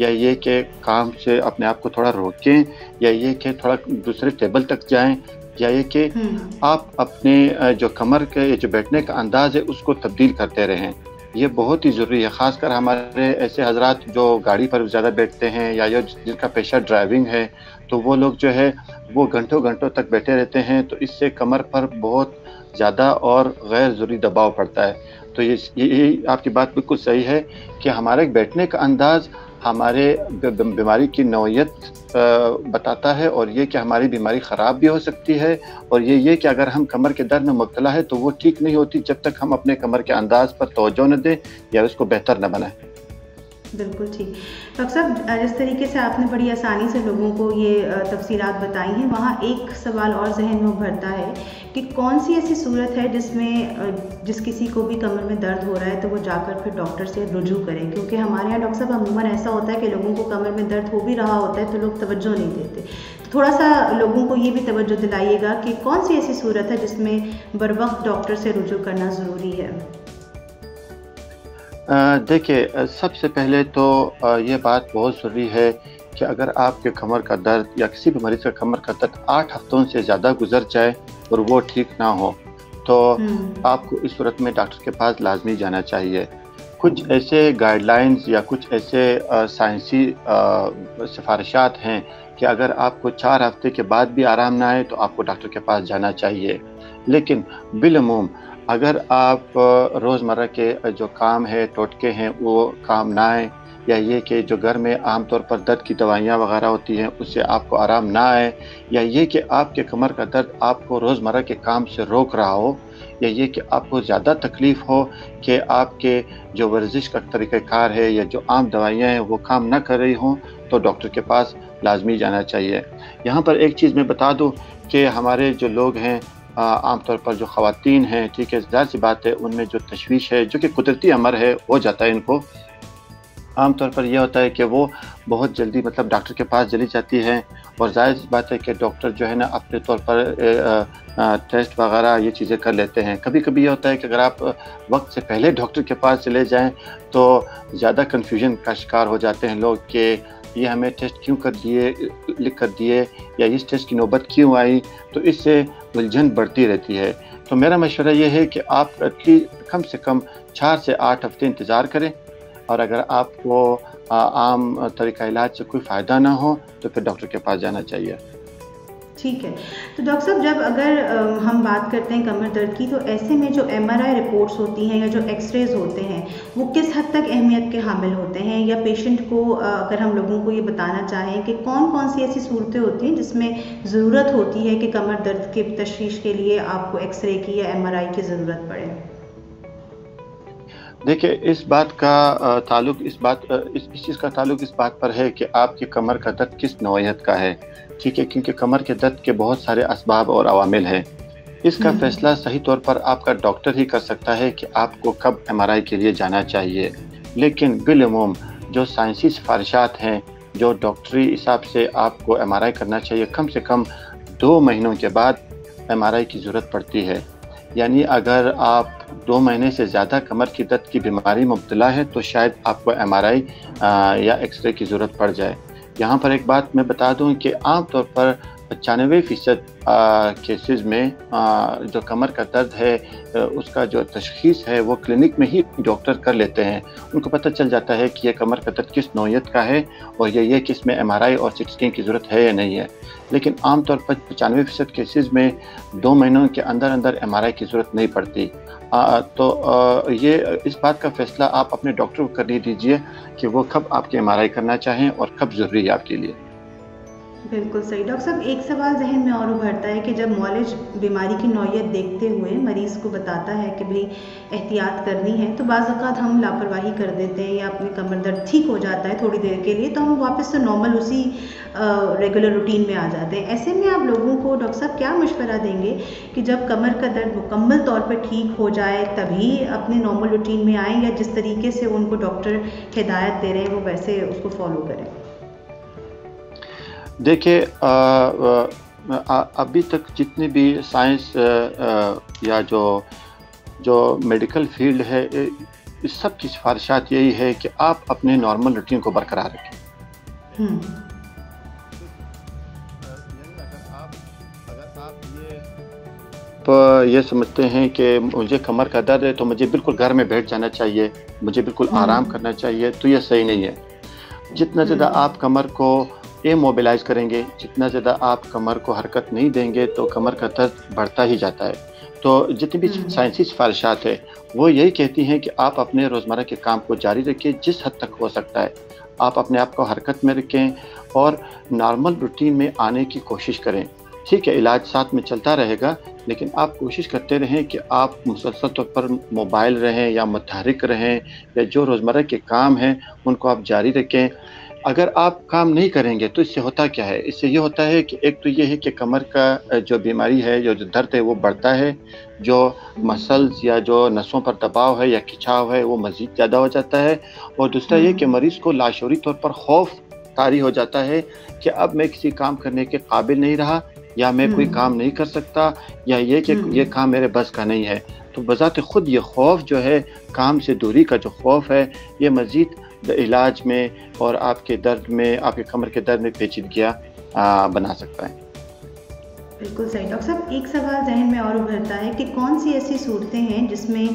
یا یہ کہ کام سے اپنے آپ کو تھوڑا روکیں، یا یہ کہ تھوڑا دوسرے ٹیبل تک جائیں، یا یہ کہ آپ اپنے جو کمر کے جو بیٹھنے کا انداز ہے اس کو تبدیل کرتے رہیں. یہ بہت ہی ضروری ہے، خاص کر ہمارے ایسے حضرات جو گاڑی پر زیادہ بیٹھتے ہیں یا جن کا پیشہ ڈرائیونگ ہے، تو وہ لوگ جو ہے وہ گھنٹوں گھنٹوں تک بیٹھے رہتے ہیں، تو اس سے کمر پر بہت زیادہ اور غیر ضروری دباؤ پڑتا ہے. تو یہ آپ کی بات بالکل صحیح ہے کہ ہمارے بیٹھنے کا انداز ہمارے بیماری کی نوعیت بتاتا ہے، اور یہ کہ ہماری بیماری خراب بھی ہو سکتی ہے، اور یہ کہ اگر ہم کمر کے درد میں مبتلا ہے تو وہ ٹھیک نہیں ہوتی جب تک ہم اپنے کمر کے انداز پر توجہ نہ دیں یا اس کو بہتر نہ بنائیں. بالکل ٹھیک. ڈاکٹر صاحب، جس طریقے سے آپ نے بڑی آسانی سے لوگوں کو یہ تفصیلات بتائی ہیں، وہاں ایک سوال اور ذہن میں ابھرتا ہے کہ کون سی ایسی صورت ہے جس کسی کو بھی کمر میں درد ہو رہا ہے تو وہ جا کر پھر ڈاکٹر سے رجوع کرے؟ کیونکہ ہمارے یہاں ڈاکٹر صاحب عموماً ایسا ہوتا ہے کہ لوگوں کو کمر میں درد ہو بھی رہا ہوتا ہے تو لوگ توجہ نہیں دیتے. تو تھوڑا سا لوگوں کو یہ بھی توجہ دلائیے گا کہ کون سی ایسی صورت ہے جس میں بروقت ڈاکٹر سے رجوع کرنا ضروری ہے. دیکھیے، سب سے پہلے تو یہ بات بہت ضروری ہے کہ اگر آپ کے کمر کا درد یا کسی بھی مریض کا کمر کا درد 8 ہفتوں سے زیادہ گزر جائے اور وہ ٹھیک نہ ہو تو آپ کو اس صورت میں ڈاکٹر کے پاس لازمی جانا چاہیے. کچھ ایسے گائیڈ لائنز یا کچھ ایسے سائنسی سفارشات ہیں کہ اگر آپ کو 4 ہفتے کے بعد بھی آرام نہ آئے تو آپ کو ڈاکٹر کے پاس جانا چاہیے. لیکن بالعموم اگر آپ روزمرہ کے جو کام ہے، ٹوٹکے ہیں، وہ کام نہ آئے، یا یہ کہ جو گھر میں عام طور پر درد کی دوائیاں وغیرہ ہوتی ہیں اس سے آپ کو آرام نہ آئے، یا یہ کہ آپ کے کمر کا درد آپ کو روزمرہ کے کام سے روک رہا ہو، یا یہ کہ آپ کو زیادہ تکلیف ہو کہ آپ کے جو ورزش کا طریقہ کار ہے یا جو عام دوائیاں ہیں وہ کام نہ کر رہی ہوں، تو ڈاکٹر کے پاس لازمی جانا چاہیے. یہاں پر ایک چیز میں بتا دوں کہ ہمارے جو لوگ ہیں، عام طور پر جو خواتین ہیں، ٹھیک ہے، ظاہر سی بات ہے ان میں جو تشویش ہے جو کہ قدرتی امر ہے ہو جاتا ہے ان کو. عام طور پر یہ ہوتا ہے کہ وہ بہت جلدی ڈاکٹر کے پاس چلی جاتی ہیں، اور ظاہر سی بات ہے کہ ڈاکٹر جو ہے نا اپنے طور پر ٹیسٹ وغیرہ یہ چیزیں کر لیتے ہیں. کبھی کبھی یہ ہوتا ہے کہ اگر آپ وقت سے پہلے ڈاکٹر کے پاس چلے جائیں تو زیادہ کنفیوژن کا شکار ہو جاتے ہیں لوگ کہ یہ ہمیں ٹیسٹ کیوں لکھ کر دیے، یا اس ٹیسٹ کی نوبت کیوں آئی، تو اس سے الجھن بڑھتی رہتی ہے. تو میرا مشورہ یہ ہے کہ آپ کم سے کم 4 سے 8 ہفتے انتظار کریں، اور اگر آپ کو عام طریقہ علاج سے کوئی فائدہ نہ ہو تو پھر ڈاکٹر کے پاس جانا چاہیے. ٹھیک ہے. تو ڈاکٹر صاحب، جب اگر ہم بات کرتے ہیں کمر درد کی، تو ایسے میں جو MRI رپورٹس ہوتی ہیں یا جو ایکس ریز ہوتے ہیں وہ کس حد تک اہمیت کے حامل ہوتے ہیں؟ یا پیشنٹ کو اگر ہم لوگوں کو یہ بتانا چاہیں کہ کون کون سی ایسی صورتیں ہوتی ہیں جس میں ضرورت ہوتی ہے کہ کمر درد کے تشخیص کے لیے آپ کو ایکس رے کی یا MRI کی ضرورت پڑے؟ دیکھیں، اس بات کا تعلق اس چیز کا تعلق اس بات پر ہے کہ آپ کی کمر کا درد کس نوعیت کا ہے، ٹھیک ہے، کیونکہ کمر کے درد کے بہت سارے اسباب اور عوامل ہیں. اس کا فیصلہ صحیح طور پر آپ کا ڈاکٹر ہی کر سکتا ہے کہ آپ کو کب MRI کے لیے جانا چاہیے. لیکن بالعموم جو سائنسی سفارشات ہیں، جو ڈاکٹری حساب سے آپ کو MRI کرنا چاہیے، کم سے کم 2 مہینوں کے بعد MRI کی ضرورت پڑتی ہے. یعنی اگر آپ 2 مہینے سے زیادہ کمر کی درد کی بیماری مبتلا ہے تو شاید آپ کو MRI یا ایکس رے کی ضرورت پڑ جائے. یہاں پر ایک بات میں بتا دوں کہ عام طور پر 95% کیسز میں جو کمر کا درد ہے اس کا جو تشخیص ہے وہ کلینک میں ہی ڈاکٹر کر لیتے ہیں. ان کو پتہ چل جاتا ہے کہ یہ کمر کا درد کس نوعیت کا ہے اور یہ کہ اس میں MRI اور CT اسکین کی ضرورت ہے یا نہیں ہے. لیکن عام طور پر 95% کیسز میں 2 مہینوں کے اندر MRI کی ضرورت نہیں پڑتی. تو یہ اس بات کا فیصلہ آپ اپنے ڈاکٹر کو کرنے دیجئے کہ وہ کب آپ کے MRI کرنا چاہیں اور کب ضروری ہے آپ کے لیے. بالکل صحیح. ڈاکٹر صاحب، ایک سوال ذہن میں اور ابھرتا ہے کہ جب معالج بیماری کی نوعیت دیکھتے ہوئے مریض کو بتاتا ہے کہ بھئی احتیاط کرنی ہے، تو بعض اوقات ہم لاپرواہی کر دیتے ہیں یا اپنے کمر درد ٹھیک ہو جاتا ہے تھوڑی دیر کے لیے تو ہم واپس سے نارمل اسی ریگولر روٹین میں آ جاتے ہیں. ایسے میں آپ لوگوں کو ڈاکٹر صاحب کیا مشورہ دیں گے کہ جب کمر کا درد مکمل طور پہ ٹھیک ہو جائے تبھی اپنے نارمل روٹین میں آئیں، یا جس طریقے سے ان کو ڈاکٹر ہدایت دے رہے ہیں وہ ویسے اس کو فالو کریں؟ دیکھیں، ابھی تک جتنی بھی سائنس یا جو میڈیکل فیلڈ ہے، اس سب کی سفارشات یہی ہے کہ آپ اپنے نارمل روٹین کو برقرار رکھیں. یہ سمجھتے ہیں کہ مجھے کمر کا درد ہے تو مجھے بالکل گھر میں بیٹھ جانا چاہیے، مجھے بالکل آرام کرنا چاہیے، تو یہ صحیح نہیں ہے۔ جتنا زیادہ آپ کمر کو موبیلائز کریں گے، جتنا زیادہ آپ کمر کو حرکت نہیں دیں گے تو کمر کا درد بڑھتا ہی جاتا ہے۔ تو جتنی بھی سائنسی سفارشات ہے وہ یہی کہتی ہیں کہ آپ اپنے روزمرہ کے کام کو جاری رکھیں جس حد تک ہو سکتا ہے، آپ اپنے آپ کو حرکت میں رکھیں اور نارمل روٹین میں آنے کی کوشش کریں۔ ٹھیک ہے، علاج ساتھ میں چلتا رہے گا، لیکن آپ کوشش کرتے رہیں کہ آپ مسلسل طور پر موبائل رہیں یا متحرک رہیں، یا جو روزمرہ کے کام ہیں ان کو آپ جاری رکھیں۔ اگر آپ کام نہیں کریں گے تو اس سے ہوتا کیا ہے؟ اس سے یہ ہوتا ہے کہ ایک تو یہ ہے کہ کمر کا جو بیماری ہے، جو درد ہے وہ بڑھتا ہے، جو مسلز یا جو نسوں پر دباؤ ہے یا کھچاؤ ہے وہ مزید زیادہ ہو جاتا ہے، اور دوسرا یہ کہ مریض کو لاشعوری طور پر خوف طاری ہو جاتا ہے کہ اب میں کسی کام کرنے کے قابل نہیں رہا، یا میں کوئی کام نہیں کر سکتا، یا یہ کہ یہ کام میرے بس کا نہیں ہے۔ تو بذات خود یہ خوف جو ہے، کام سے دوری کا جو خوف ہے، یہ مزید علاج میں اور آپ کے درد میں، آپ کے کمر کے درد میں پیچیدگیاں بنا سکتا ہے۔ بالکل صحیح۔ ڈاکٹر صاحب، ایک سوال ذہن میں اور ابھرتا ہے کہ کون سی ایسی صورتیں ہیں جس میں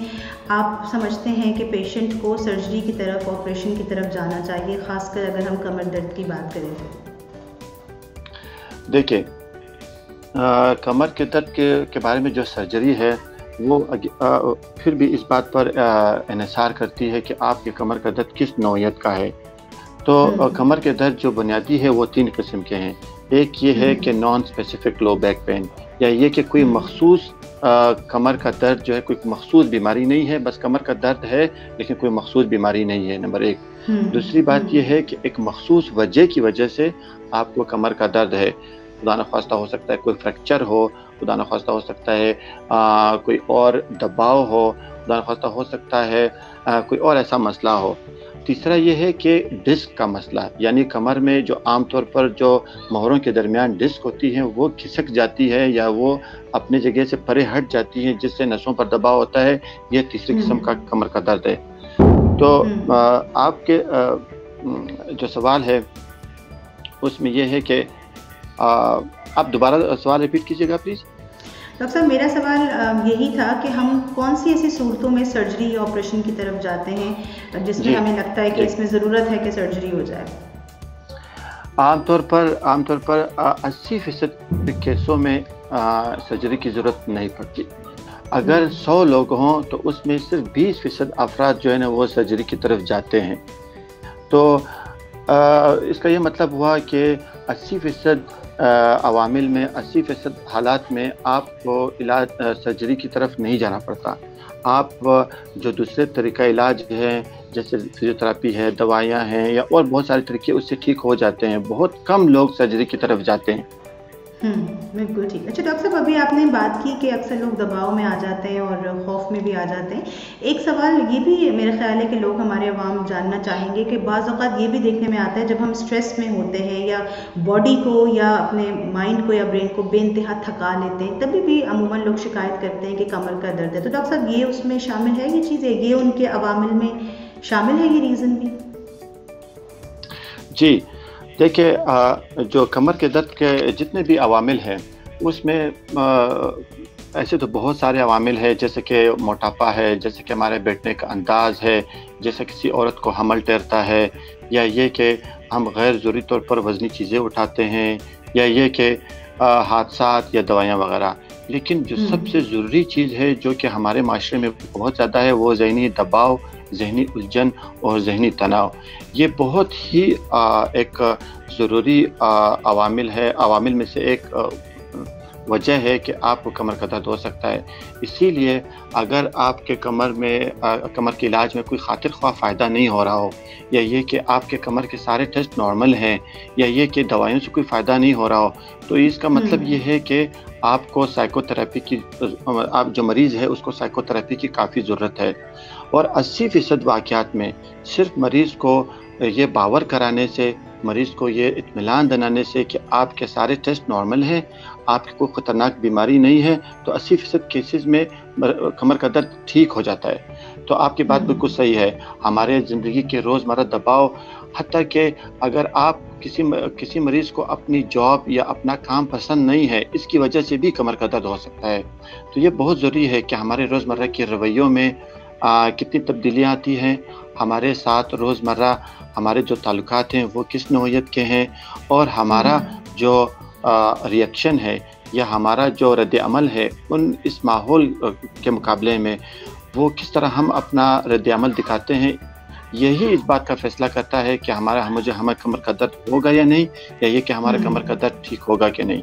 آپ سمجھتے ہیں کہ پیشنٹ کو سرجری کی طرف، آپریشن کی طرف جانا چاہیے، خاص کر اگر ہم کمر درد کی بات کریں تو؟ دیکھیں، کمر کے درد کے بارے میں جو سرجری ہے وہ پھر بھی اس بات پر انحصار کرتی ہے کہ آپ کے کمر کا درد کس نوعیت کا ہے۔ تو کمر کے درد جو بنیادی ہے وہ 3 قسم کے ہیں۔ ایک یہ ہے کہ نان اسپیسیفک لو بیک پین، یا یہ کہ کوئی مخصوص کمر کا درد جو ہے کوئی مخصوص بیماری نہیں ہے، بس کمر کا درد ہے لیکن کوئی مخصوص بیماری نہیں ہے، نمبر 1۔ دوسری بات یہ ہے کہ ایک مخصوص وجہ کی وجہ سے آپ کو کمر کا درد ہے، خدا نخواستہ ہو سکتا ہے کوئی فریکچر ہو، خدا نخواستہ ہو سکتا ہے کوئی اور دباؤ ہو، خدا نخواستہ ہو سکتا ہے کوئی اور ایسا مسئلہ ہو۔ تیسرا یہ ہے کہ ڈسک کا مسئلہ، یعنی کمر میں جو عام طور پر جو مہروں کے درمیان ڈسک ہوتی ہے وہ کھسک جاتی ہے یا وہ اپنی جگہ سے پرے ہٹ جاتی ہے، جس سے نسوں پر دباؤ ہوتا ہے، یہ تیسری قسم کا کمر کا درد ہے۔ تو آپ کے جو سوال ہے اس میں یہ ہے کہ آپ دوبارہ سوال ریپیٹ کیجیے گا پلیز۔ ڈاکٹر صاحب، میرا سوال یہی تھا کہ ہم کون سی ایسی صورتوں میں سرجری یا آپریشن کی طرف جاتے ہیں جس میں ہمیں لگتا ہے کہ اس میں ضرورت ہے کہ سرجری ہو جائے؟ عام طور پر 80% کیسوں میں سرجری کی ضرورت نہیں پڑتی۔ اگر 100 لوگ ہوں تو اس میں صرف 20% افراد جو ہے نا وہ سرجری کی طرف جاتے ہیں۔ تو اس کا یہ مطلب ہوا کہ 80% عوامل میں، 80% حالات میں آپ کو علاج سرجری کی طرف نہیں جانا پڑتا۔ آپ جو دوسرے طریقہ علاج ہیں جیسے فزیوتھراپی ہے، دوائیاں ہیں یا اور بہت سارے طریقے، اس سے ٹھیک ہو جاتے ہیں۔ بہت کم لوگ سرجری کی طرف جاتے ہیں۔ بالکل ٹھیک۔ اچھا ڈاکٹر صاحب، ابھی آپ نے بات کی کہ اکثر لوگ دباؤ میں آ جاتے ہیں اور خوف میں بھی آ جاتے ہیں۔ ایک سوال یہ بھی میرا خیال ہے کہ لوگ، ہمارے عوام جاننا چاہیں گے کہ بعض اوقات یہ بھی دیکھنے میں آتا ہے جب ہم اسٹریس میں ہوتے ہیں یا باڈی کو یا اپنے مائنڈ کو یا برین کو بے انتہا تھکا لیتے ہیں، تبھی بھی عموماً لوگ شکایت کرتے ہیں کہ کمر کا درد ہے۔ تو ڈاکٹر صاحب، یہ اس میں شامل ہے، یہ چیزیں، یہ ان کے عوامل میں شامل ہے، یہ ریزن بھی؟ جی دیکھیں، جو کمر کے درد کے جتنے بھی عوامل ہیں اس میں ایسے تو بہت سارے عوامل ہیں، جیسے کہ موٹاپا ہے، جیسے کہ ہمارے بیٹھنے کا انداز ہے، جیسے کسی عورت کو حمل ٹھہرتا ہے، یا یہ کہ ہم غیر ضروری طور پر وزنی چیزیں اٹھاتے ہیں، یا یہ کہ حادثات یا دوائیاں وغیرہ۔ لیکن جو سب سے ضروری چیز ہے جو کہ ہمارے معاشرے میں بہت زیادہ ہے وہ ذہنی دباؤ، ذہنی الجھن اور ذہنی تناؤ۔ یہ بہت ہی ایک ضروری عوامل میں سے ایک وجہ ہے کہ آپ کو کمر کا درد ہو سکتا ہے۔ اسی لیے اگر آپ کے کمر کے علاج میں کوئی خاطر خواہ فائدہ نہیں ہو رہا ہو، یا یہ کہ آپ کے کمر کے سارے ٹیسٹ نارمل ہیں، یا یہ کہ دوائیوں سے کوئی فائدہ نہیں ہو رہا ہو، تو اس کا مطلب یہ ہے کہ آپ کو سائیکو تھراپی کی، آپ جو مریض ہے اس کو سائیکو تھراپی کی کافی ضرورت ہے۔ اور 80% واقعات میں صرف مریض کو یہ باور کرانے سے، مریض کو یہ اطمینان دلانے سے کہ آپ کے سارے ٹیسٹ نارمل ہیں، آپ کی کوئی خطرناک بیماری نہیں ہے، تو 80% کیسز میں کمر کا درد ٹھیک ہو جاتا ہے۔ تو آپ کی بات بالکل صحیح ہے۔ ہمارے زندگی کے روزمرہ دباؤ حتیٰ کہ اگر آپ کسی مریض کو اپنی جاب یا اپنا کام پسند نہیں ہے، اس کی وجہ سے بھی کمر کا درد ہو سکتا ہے۔ تو یہ بہت ضروری ہے کہ ہمارے روزمرہ کے رویوں میں کتنی تبدیلیاں آتی ہیں، ہمارے ساتھ روزمرہ ہمارے جو تعلقات ہیں وہ کس نوعیت کے ہیں، اور ہمارا جو ری ایکشن ہے یا ہمارا جو رد عمل ہے اس ماحول کے مقابلے میں وہ کس طرح ہم اپنا رد عمل دکھاتے ہیں، یہی اس بات کا فیصلہ کرتا ہے کہ ہمیں کمر کا درد ہوگا یا نہیں، یا یہ کہ ہمارا کمر کا درد ٹھیک ہوگا کہ نہیں۔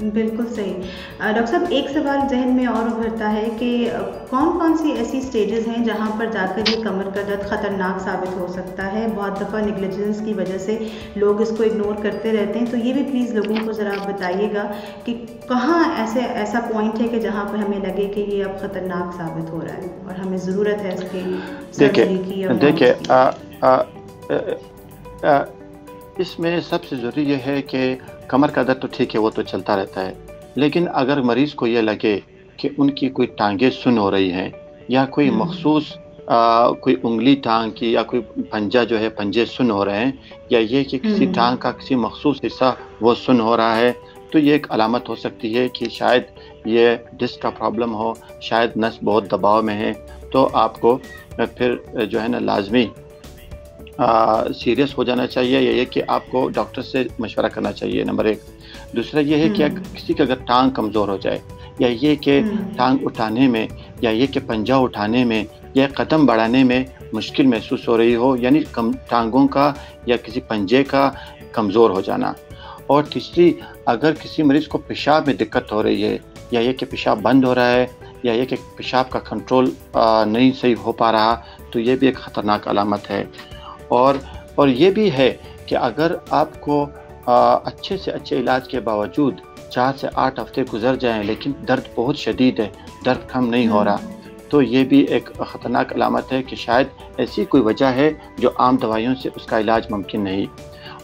بالکل صحیح۔ ڈاکٹر صاحب، ایک سوال ذہن میں اور ابھرتا ہے کہ کون سی ایسی سٹیجز ہیں جہاں پر جا کر یہ کمر کا درد خطرناک ثابت ہو سکتا ہے؟ بہت دفعہ نیگلیجنس کی وجہ سے لوگ اس کو اگنور کرتے رہتے ہیں، تو یہ بھی پلیز لوگوں کو ذرا بتائیے گا کہ کہاں ایسا پوائنٹ ہے کہ جہاں پر ہمیں لگے کہ یہ اب خطرناک ثابت ہو رہا ہے اور ہمیں ضرورت ہے اس کی سرجری کی۔ دیکھیں اس میں سب سے ضروری یہ ہے کہ کمر کا درد تو ٹھیک ہے، وہ تو چلتا رہتا ہے، لیکن اگر مریض کو یہ لگے کہ ان کی کوئی ٹانگیں سن ہو رہی ہیں، یا کوئی مخصوص کوئی انگلی ٹانگ کی یا کوئی پنجہ جو ہے پنجے سن ہو رہے ہیں، یا یہ کہ کسی ٹانگ کا کسی مخصوص حصہ وہ سن ہو رہا ہے، تو یہ ایک علامت ہو سکتی ہے کہ شاید یہ ڈسک کا پرابلم ہو، شاید نس بہت دباؤ میں ہے۔ تو آپ کو پھر جو ہے نا لازمی سیریس ہو جانا چاہیے، یہ کہ آپ کو ڈاکٹر سے مشورہ کرنا چاہیے، نمبر ایک۔ دوسرا یہ ہے کہ کسی کا اگر ٹانگ کمزور ہو جائے، یا یہ کہ ٹانگ اٹھانے میں، یا یہ کہ پنجہ اٹھانے میں، یا قدم بڑھانے میں مشکل محسوس ہو رہی ہو، یعنی ٹانگوں کا یا کسی پنجے کا کمزور ہو جانا۔ اور تیسری، اگر کسی مریض کو پیشاب میں دقت ہو رہی ہے، یا یہ کہ پیشاب بند ہو رہا ہے، یا یہ کہ پیشاب کا کنٹرول نہیں صحیح ہو پا رہا، تو یہ بھی ایک خطرناک علامت ہے۔ اور یہ بھی ہے کہ اگر آپ کو اچھے سے اچھے علاج کے باوجود 4 سے 8 ہفتے گزر جائیں لیکن درد بہت شدید ہے، درد کم نہیں ہو رہا، تو یہ بھی ایک خطرناک علامت ہے کہ شاید ایسی کوئی وجہ ہے جو عام دوائیوں سے اس کا علاج ممکن نہیں۔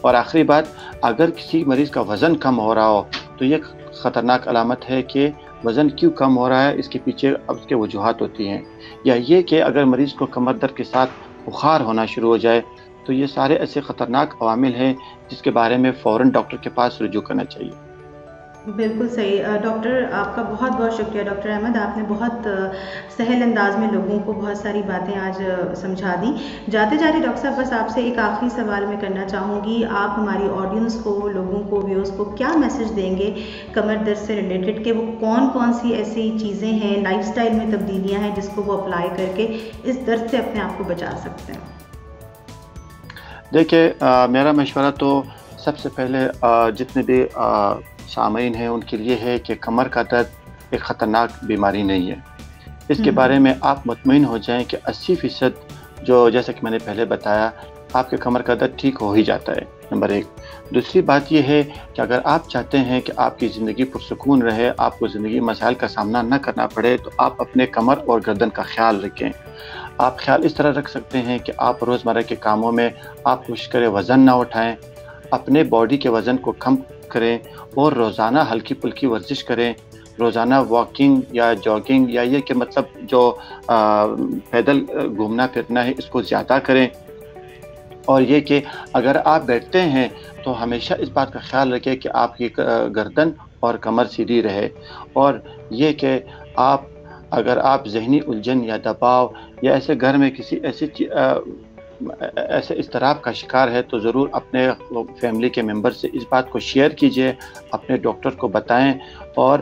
اور آخری بات، اگر کسی مریض کا وزن کم ہو رہا ہو تو یہ خطرناک علامت ہے کہ وزن کیوں کم ہو رہا ہے، اس کے پیچھے اب اس کے وجوہات ہوتی ہیں۔ یا یہ کہ اگر مریض کو کمر درد کے ساتھ بخار ہونا شروع ہو جائے، تو یہ سارے ایسے خطرناک عوامل ہیں جس کے بارے میں فوراً ڈاکٹر کے پاس رجوع کرنا چاہیے۔ بالکل صحیح۔ ڈاکٹر، آپ کا بہت بہت شکریہ ڈاکٹر احمد، آپ نے بہت سہل انداز میں لوگوں کو بہت ساری باتیں آج سمجھا دیں۔ جاتے جاتے ڈاکٹر صاحب بس آپ سے ایک آخری سوال میں کرنا چاہوں گی، آپ ہماری آڈینس کو، لوگوں کو، ویورز کو کیا میسج دیں گے کمر درد سے ریلیٹڈ، کہ وہ کون سی ایسی چیزیں ہیں، لائف سٹائل میں تبدیلیاں ہیں جس کو وہ اپلائی کر کے اس درد سے اپنے آپ کو بچا سکتے ہیں؟ دیکھیں، میرا مشورہ تو سب سے پہلے جتنے بھی سامعین ہیں ان کے لیے ہے کہ کمر کا درد ایک خطرناک بیماری نہیں ہے۔ اس کے بارے میں آپ مطمئن ہو جائیں کہ 80% جو جیسا کہ میں نے پہلے بتایا، آپ کے کمر کا درد ٹھیک ہو ہی جاتا ہے، نمبر ایک۔ دوسری بات یہ ہے کہ اگر آپ چاہتے ہیں کہ آپ کی زندگی پرسکون رہے، آپ کو زندگی مسائل کا سامنا نہ کرنا پڑے، تو آپ اپنے کمر اور گردن کا خیال رکھیں۔ آپ خیال اس طرح رکھ سکتے ہیں کہ آپ روزمرہ کے کاموں میں آپ کوشش کریں وزن نہ اٹھائیں، اپنے باڈی کے وزن کو کم کریں، اور روزانہ ہلکی پھلکی ورزش کریں، روزانہ واکنگ یا جاگنگ، یا یہ کہ مطلب جو پیدل گھومنا پھرنا ہے اس کو زیادہ کریں۔ اور یہ کہ اگر آپ بیٹھتے ہیں تو ہمیشہ اس بات کا خیال رکھیں کہ آپ کی گردن اور کمر سیدھی رہے۔ اور یہ کہ اگر آپ ذہنی الجھن یا دباؤ یا ایسے گھر میں کسی ایسے اضطراب کا شکار ہے، تو ضرور اپنے فیملی کے ممبر سے اس بات کو شیئر کیجئے، اپنے ڈاکٹر کو بتائیں، اور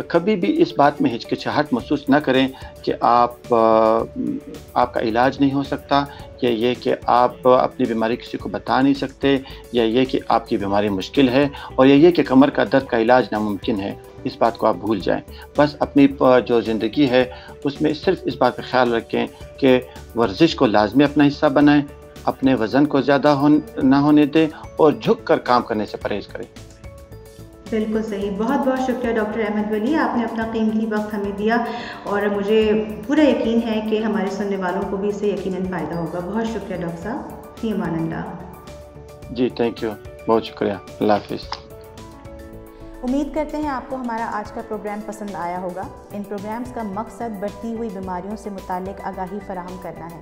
کبھی بھی اس بات میں ہچکچاہٹ محسوس نہ کریں کہ آپ کا علاج نہیں ہو سکتا، یا یہ کہ آپ اپنی بیماری کسی کو بتا نہیں سکتے، یا یہ کہ آپ کی بیماری مشکل ہے، اور یہ کہ کمر کا درد کا علاج ناممکن ہے۔ اس بات کو آپ بھول جائیں۔ بس اپنی جو زندگی ہے اس میں صرف اس بات کا خیال رکھیں کہ ورزش کو لازمی اپنا حصہ بنائیں، اپنے وزن کو زیادہ نہ ہونے دیں، اور جھک کر کام کرنے سے پرہیز کریں۔ بالکل صحیح۔ بہت بہت شکریہ ڈاکٹر احمد ولی، آپ نے اپنا قیمتی وقت ہمیں دیا، اور مجھے پورا یقین ہے کہ ہمارے سننے والوں کو بھی اس سے یقیناً فائدہ ہوگا۔ بہت شکریہ ڈاکٹر صاحب، فی امان اللہ۔ جی تھینک یو، بہت شکریہ، اللہ حافظ۔ امید کرتے ہیں آپ کو ہمارا آج کا پروگرام پسند آیا ہوگا۔ ان پروگرامز کا مقصد بڑھتی ہوئی بیماریوں سے متعلق آگاہی فراہم کرنا ہے۔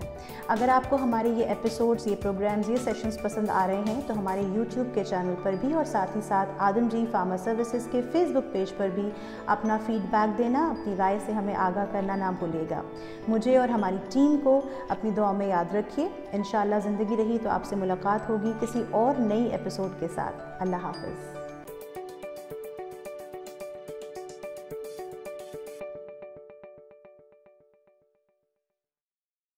اگر آپ کو ہمارے یہ ایپیسوڈز، یہ پروگرامز، یہ سیشنز پسند آ رہے ہیں تو ہمارے یوٹیوب کے چینل پر بھی اور ساتھ ہی ساتھ آدم جی فارما سروسز کے فیس بک پیج پر بھی اپنا فیڈ بیک دینا، اپنی رائے سے ہمیں آگاہ کرنا نہ بھولیے گا۔ مجھے اور ہماری ٹیم کو اپنی دعا میں یاد رکھیے۔ انشاءاللہ زندگی رہی تو آپ سے ملاقات ہوگی کسی اور نئی ایپیسوڈ کے ساتھ۔ اللہ حافظ۔